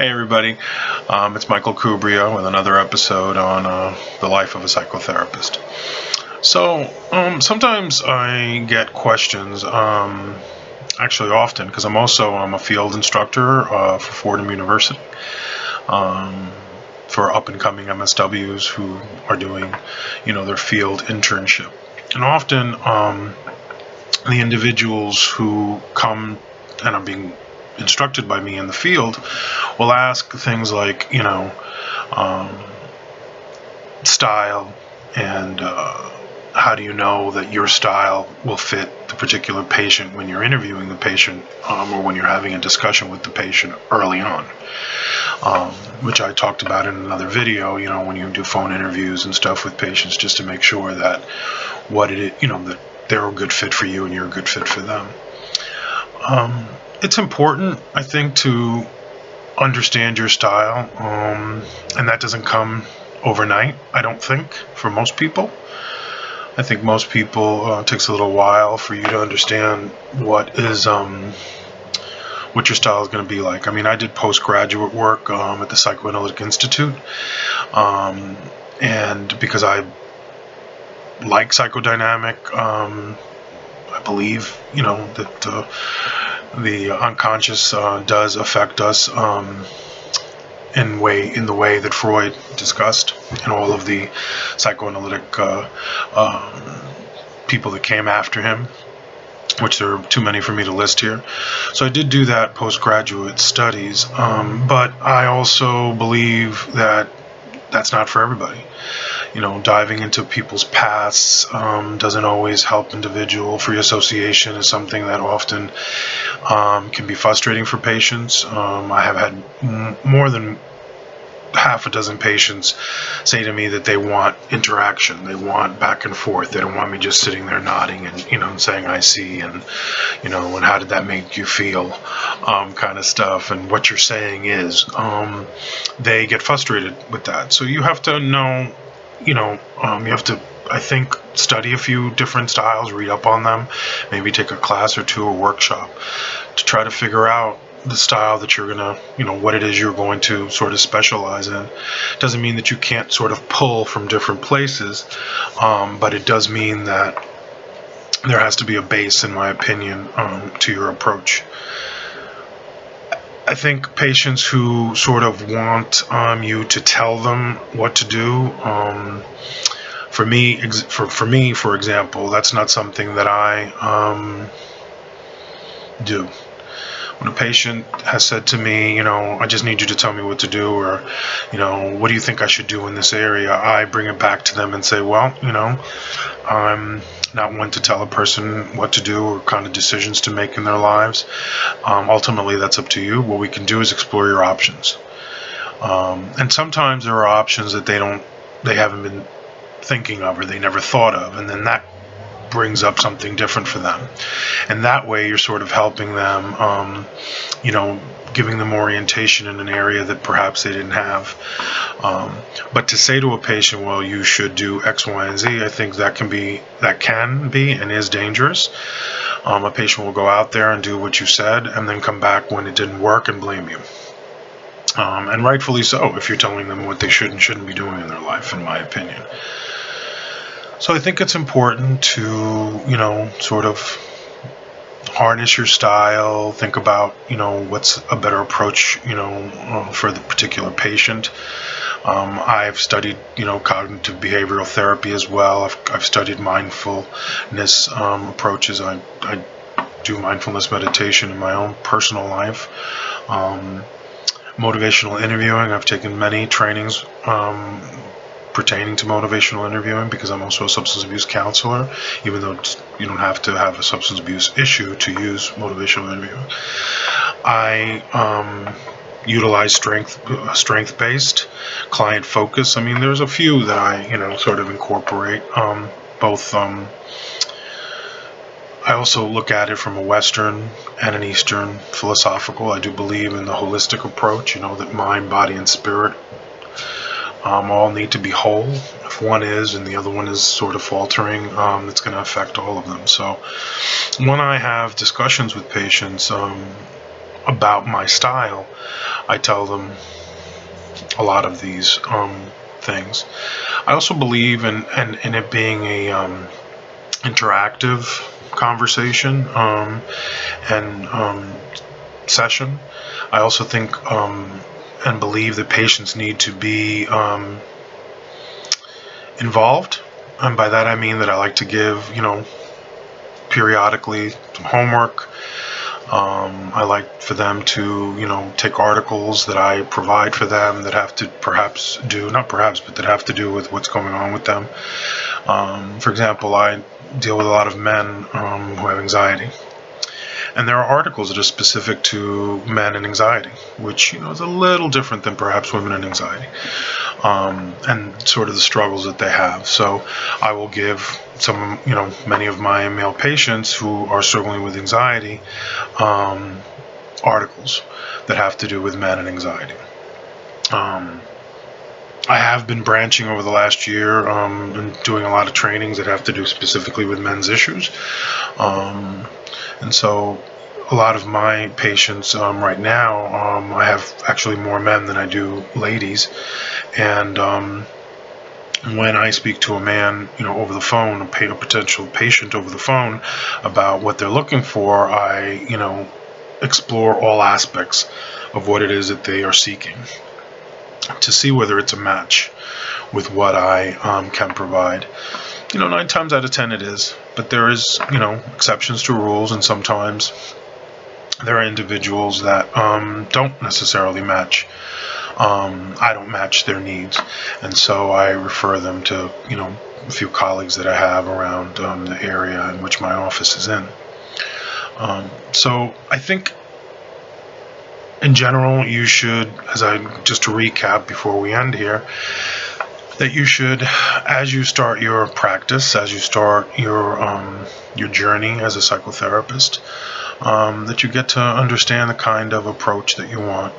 Hey everybody, it's Michael Kubria with another episode on the life of a psychotherapist. So sometimes I get questions, actually often, because I'm a field instructor for Fordham University for up-and-coming MSWs who are doing, their field internship. And often the individuals who come and are being instructed by me in the field will ask things like, style and how do you know that your style will fit the particular patient when you're interviewing the patient or when you're having a discussion with the patient early on, which I talked about in another video, when you do phone interviews and stuff with patients, just to make sure that that they're a good fit for you and you're a good fit for them. It's important, I think, to understand your style, and that doesn't come overnight, I don't think, for most people. I think most people, it takes a little while for you to understand what your style is going to be like. I mean, I did postgraduate work at the Psychoanalytic Institute, and because I like psychodynamic, I believe, that the unconscious does affect us in the way that Freud discussed, and all of the psychoanalytic people that came after him, which there are too many for me to list here. So I did do that postgraduate studies, but I also believe that that's not for everybody. Diving into people's pasts doesn't always help individual. Free association is something that often can be frustrating for patients. I have had more than half a dozen patients say to me that they want interaction, they want back and forth, they don't want me just sitting there nodding and saying I see and and how did that make you feel, kind of stuff, and what you're saying is, they get frustrated with that. So you have to know, you have to, I think, study a few different styles, read up on them, maybe take a class or two, a workshop, to try to figure out the style that you're gonna, what it is you're going to sort of specialize in. Doesn't mean that you can't sort of pull from different places, but it does mean that there has to be a base, in my opinion, to your approach. I think patients who sort of want you to tell them what to do, for me, for example, that's not something that I do. When a patient has said to me, I just need you to tell me what to do, or, what do you think I should do in this area? I bring it back to them and say, well, I'm not one to tell a person what to do or kind of decisions to make in their lives. Ultimately, that's up to you. What we can do is explore your options. And sometimes there are options that they haven't been thinking of, or they never thought of, and then that brings up something different for them, and that way you're sort of helping them, giving them orientation in an area that perhaps they didn't have. But to say to a patient, well, you should do X, Y, and Z, I think that can be and is dangerous. A patient will go out there and do what you said and then come back when it didn't work and blame you. And rightfully so, if you're telling them what they should and shouldn't be doing in their life, in my opinion. So I think it's important to, sort of harness your style, think about, what's a better approach, for the particular patient. I've studied, cognitive behavioral therapy as well. I've studied mindfulness approaches. I do mindfulness meditation in my own personal life. Motivational interviewing, I've taken many trainings pertaining to motivational interviewing, because I'm also a substance abuse counselor, even though you don't have to have a substance abuse issue to use motivational interviewing. I utilize strength-based, client focus. I mean, there's a few that I, sort of incorporate. Both. I also look at it from a Western and an Eastern philosophical. I do believe in the holistic approach, that mind, body, and spirit all need to be whole. If one is and the other one is sort of faltering, it's going to affect all of them. So when I have discussions with patients, about my style, I tell them a lot of these things. I also believe in it being a interactive conversation and session. I also think and believe that patients need to be involved, and by that I mean that I like to give, periodically some homework. I like for them to, take articles that I provide for them that have to that have to do with what's going on with them. For example, I deal with a lot of men who have anxiety. And there are articles that are specific to men and anxiety, which, is a little different than perhaps women and anxiety, and sort of the struggles that they have. So I will give many of my male patients who are struggling with anxiety, articles that have to do with men and anxiety. I have been branching over the last year and doing a lot of trainings that have to do specifically with men's issues. And so a lot of my patients right now, I have actually more men than I do ladies. And when I speak to a man, over the phone, a potential patient over the phone about what they're looking for, I, explore all aspects of what it is that they are seeking to see whether it's a match with what I can provide. 9 times out of 10 it is, but there is, exceptions to rules, and sometimes there are individuals that don't necessarily match. I don't match their needs, and so I refer them to, a few colleagues that I have around the area in which my office is in. So I think in general, you should, just to recap before we end here, that you should, as you start your practice, as you start your journey as a psychotherapist, that you get to understand the kind of approach that you want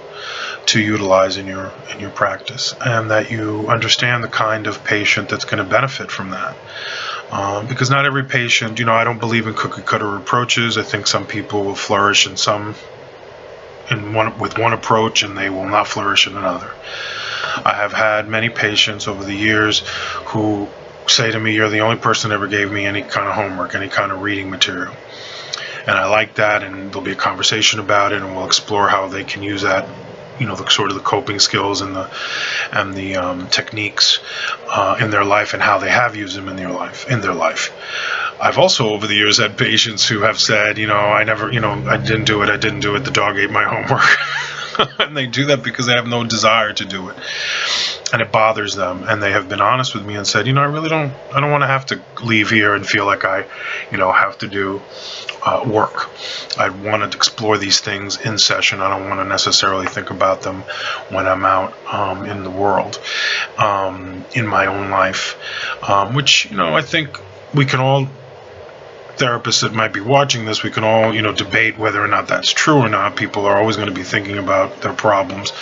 to utilize in your practice, and that you understand the kind of patient that's going to benefit from that. Because not every patient, I don't believe in cookie cutter approaches. I think some people will flourish with one approach, and they will not flourish in another. I have had many patients over the years who say to me, "You're the only person that ever gave me any kind of homework, any kind of reading material." And I like that, and there'll be a conversation about it, and we'll explore how they can use that, the sort of the coping skills and the techniques in their life, and how they have used them in their life. I've also over the years had patients who have said, I never, I didn't do it. The dog ate my homework. And they do that because they have no desire to do it, and it bothers them. And they have been honest with me and said, I don't want to have to leave here and feel like I, have to do work. I want to explore these things in session. I don't want to necessarily think about them when I'm out in the world, in my own life, which, I think we can all, therapists that might be watching this, we can all, debate whether or not that's true or not. People are always going to be thinking about their problems.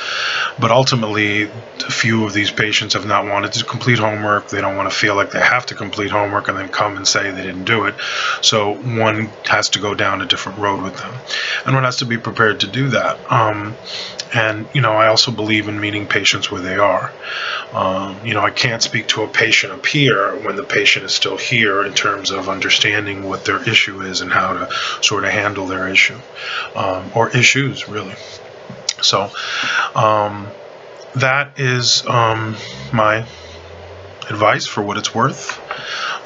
But ultimately, a few of these patients have not wanted to complete homework. They don't want to feel like they have to complete homework and then come and say they didn't do it. So one has to go down a different road with them. And one has to be prepared to do that. And, I also believe in meeting patients where they are. I can't speak to a patient up here when the patient is still here in terms of understanding what their issue is and how to sort of handle their issue, or issues, really. So that is my advice, for what it's worth,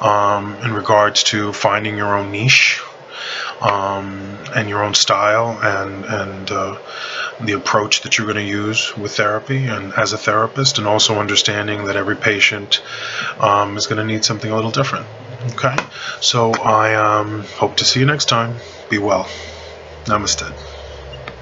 in regards to finding your own niche, and your own style, and the approach that you're going to use with therapy and as a therapist, and also understanding that every patient is going to need something a little different. Okay, so I hope to see you next time. Be well. Namaste.